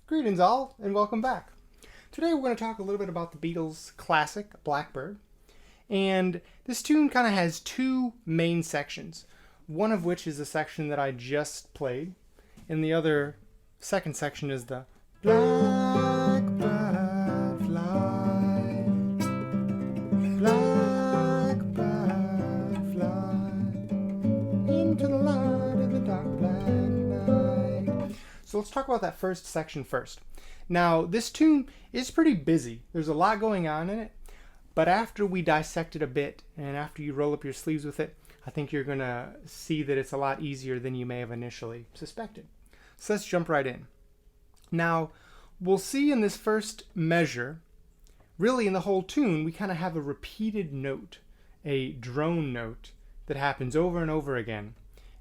Greetings all, and welcome back. Today we're going to talk a little bit about the Beatles' classic, Blackbird. And this tune kind of has two main sections, one of which is the section that I just played, and the other second section is the Blackbird fly, Blackbird fly, into the light of the dark black night. So let's talk about that first section first. Now, this tune is pretty busy. There's a lot going on in it, but after we dissect it a bit, and after you roll up your sleeves with it, I think you're going to see that it's a lot easier than you may have initially suspected. So let's jump right in. Now, we'll see in this first measure, really in the whole tune, we kind of have a repeated note, a drone note that happens over and over again,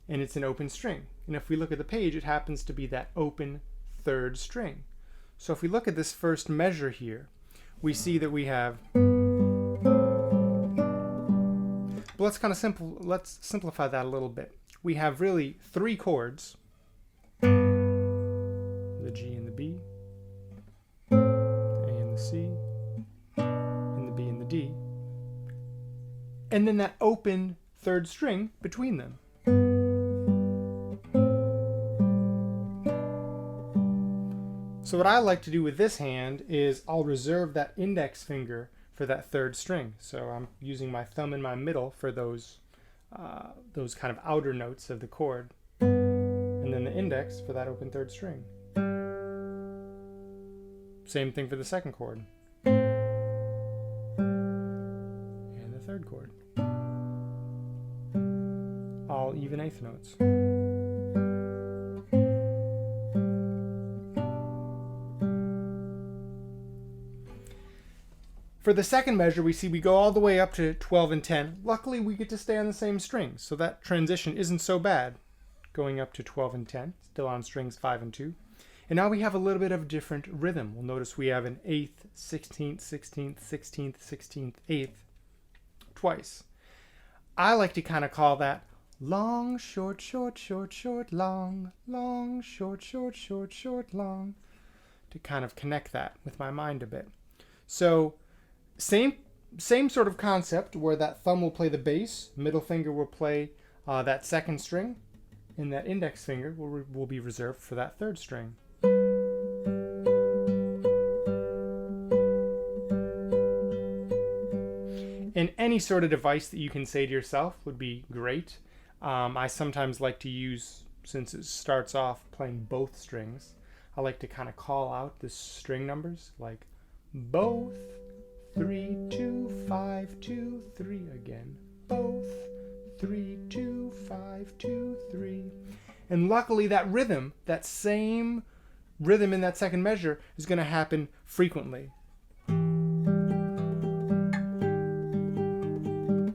and it's an open string. And if we look at the page, it happens to be that open third string. So if we look at this first measure here, we see that we have, but let's simplify that a little bit. We have really three chords, the G and the B, the A and the C, and the B and the D, and then that open third string between them. So what I like to do with this hand is I'll reserve that index finger for that third string. So I'm using my thumb in my middle for those kind of outer notes of the chord, and then the index for that open third string. Same thing for the second chord and the third chord. All even eighth notes. For the second measure, we see we go all the way up to 12 and 10. Luckily, we get to stay on the same strings, so that transition isn't so bad, going up to 12 and 10, still on strings 5 and 2. And now we have a little bit of different rhythm. We'll notice we have an 8th, 16th, 16th, 16th, 16th, 8th, twice. I like to kind of call that long, short, short, short, short, long, long, short, short, short, short, long, to kind of connect that with my mind a bit. So, Same sort of concept where that thumb will play the bass, middle finger will play that second string, and that index finger will be reserved for that third string. And any sort of device that you can say to yourself would be great. I sometimes like to use, since it starts off playing both strings, I like to kind of call out the string numbers, like both, 3, 2, 5, 2, 3 again. Both, 3, 2, 5, 2, 3. And luckily that rhythm, that same rhythm in that second measure, is going to happen frequently.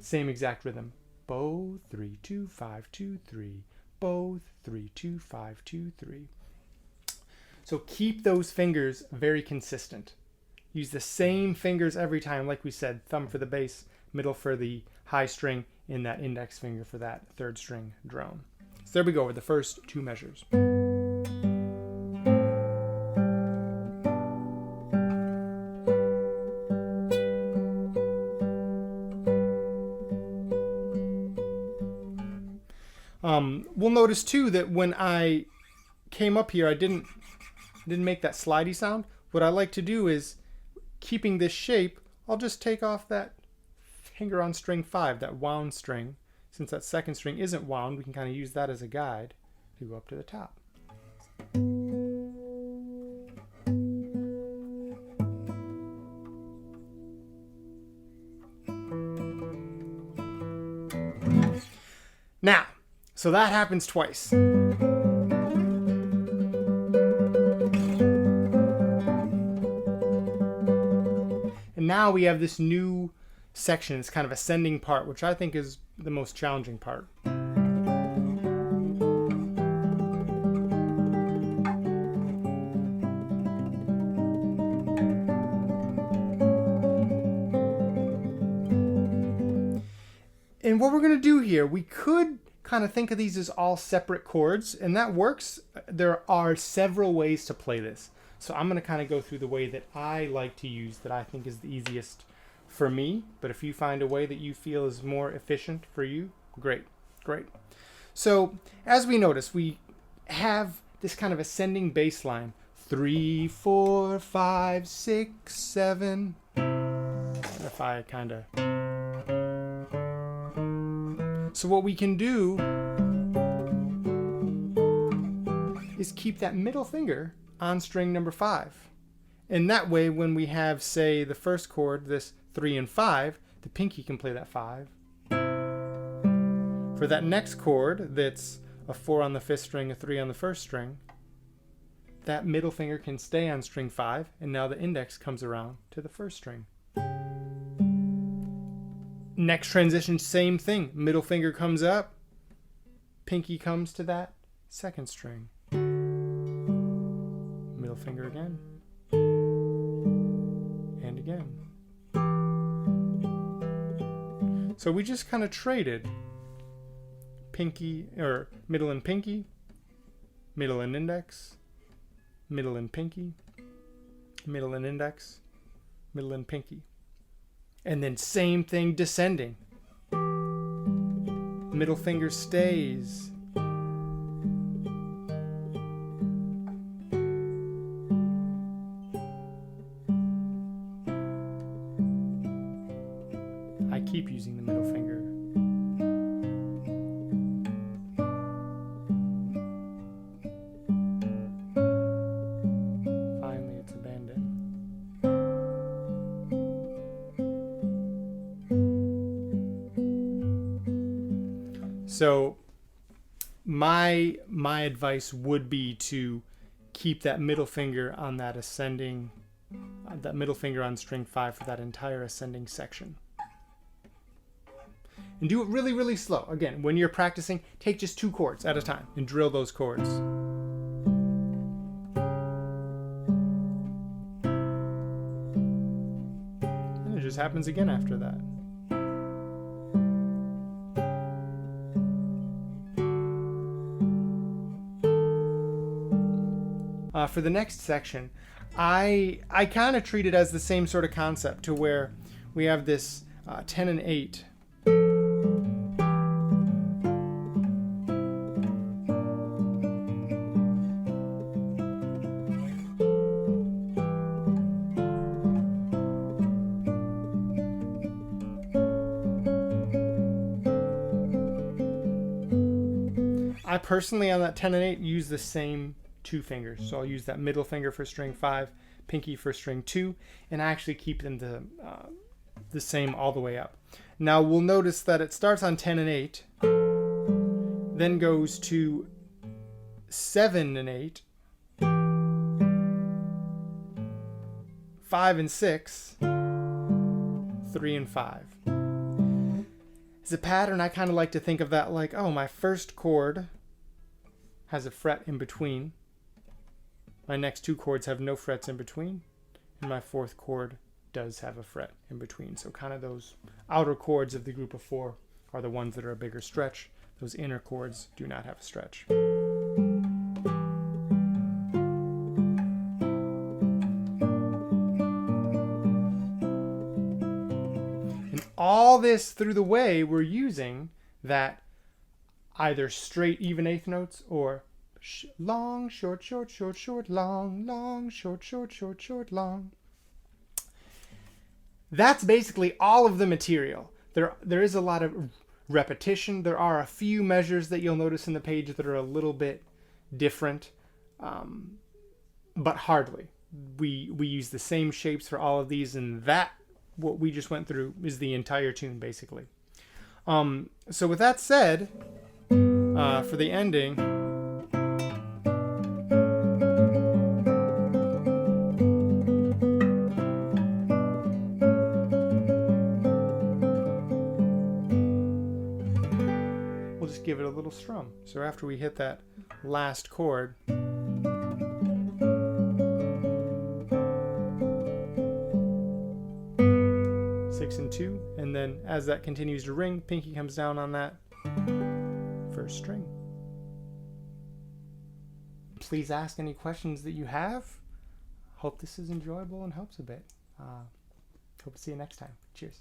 Same exact rhythm. Both, 3, 2, 5, 2, 3. Both, 3, 2, 5, 2, 3. So keep those fingers very consistent. Use the same fingers every time, like we said, thumb for the bass, middle for the high string, and that index finger for that third string drone. So there we go with the first two measures. We'll notice too that when I came up here, I didn't make that slidey sound. What I like to do is, keeping this shape, I'll just take off that finger on string 5, that wound string. Since that second string isn't wound, we can kind of use that as a guide to go up to the top. Now, so that happens twice. And now we have this new section, this kind of ascending part, which I think is the most challenging part. And what we're going to do here, we could kind of think of these as all separate chords, and that works. There are several ways to play this. So I'm going to kind of go through the way that I like to use, that I think is the easiest for me. But if you find a way that you feel is more efficient for you, great, great. So as we notice, we have this kind of ascending bass line. 3, 4, 5, 6, 7. And if I kind of... So what we can do is keep that middle finger on string number 5. And that way, when we have, say, the first chord, this 3 and 5, the pinky can play that 5. For that next chord, that's a 4 on the 5th string, a 3 on the 1st string, that middle finger can stay on string 5, and now the index comes around to the 1st string. Next transition, same thing. Middle finger comes up, pinky comes to that 2nd string. Middle finger again. And again. So we just kind of traded pinky, or middle and pinky, middle and index, middle and pinky, middle and index, middle and pinky. And then same thing descending. Middle finger stays. I keep using the middle finger. Finally, it's abandoned. So my advice would be to keep that middle finger on that ascending, that middle finger on string 5 for that entire ascending section. And do it really, really slow. Again, when you're practicing, take just 2 chords at a time and drill those chords. And it just happens again after that. For the next section, I kind of treat it as the same sort of concept, to where we have this 10 and 8. I personally, on that 10 and 8, use the same 2 fingers. So I'll use that middle finger for string 5, pinky for string 2, and I actually keep them the same all the way up. Now we'll notice that it starts on 10 and 8, then goes to 7 and 8, 5 and 6, 3 and 5. As a pattern, I kind of like to think of that like, oh, my first chord has a fret in between. My next 2 chords have no frets in between, and my 4th chord does have a fret in between. So kind of those outer chords of the group of 4 are the ones that are a bigger stretch. Those inner chords do not have a stretch. And all this through the way, we're using that either straight even eighth notes or long, short, short, short, short, long, long, short, short, short, short, long. That's basically all of the material. There is a lot of repetition. There are a few measures that you'll notice in the page that are a little bit different, but hardly. We use the same shapes for all of these, and that, what we just went through, is the entire tune, basically. So with that said, for the ending, we'll just give it a little strum. So after we hit that last chord, 6 and 2, and then as that continues to ring, pinky comes down on that first string. Please ask any questions that you have. hope this is enjoyable and helps a bit. Hope to see you next time. Cheers.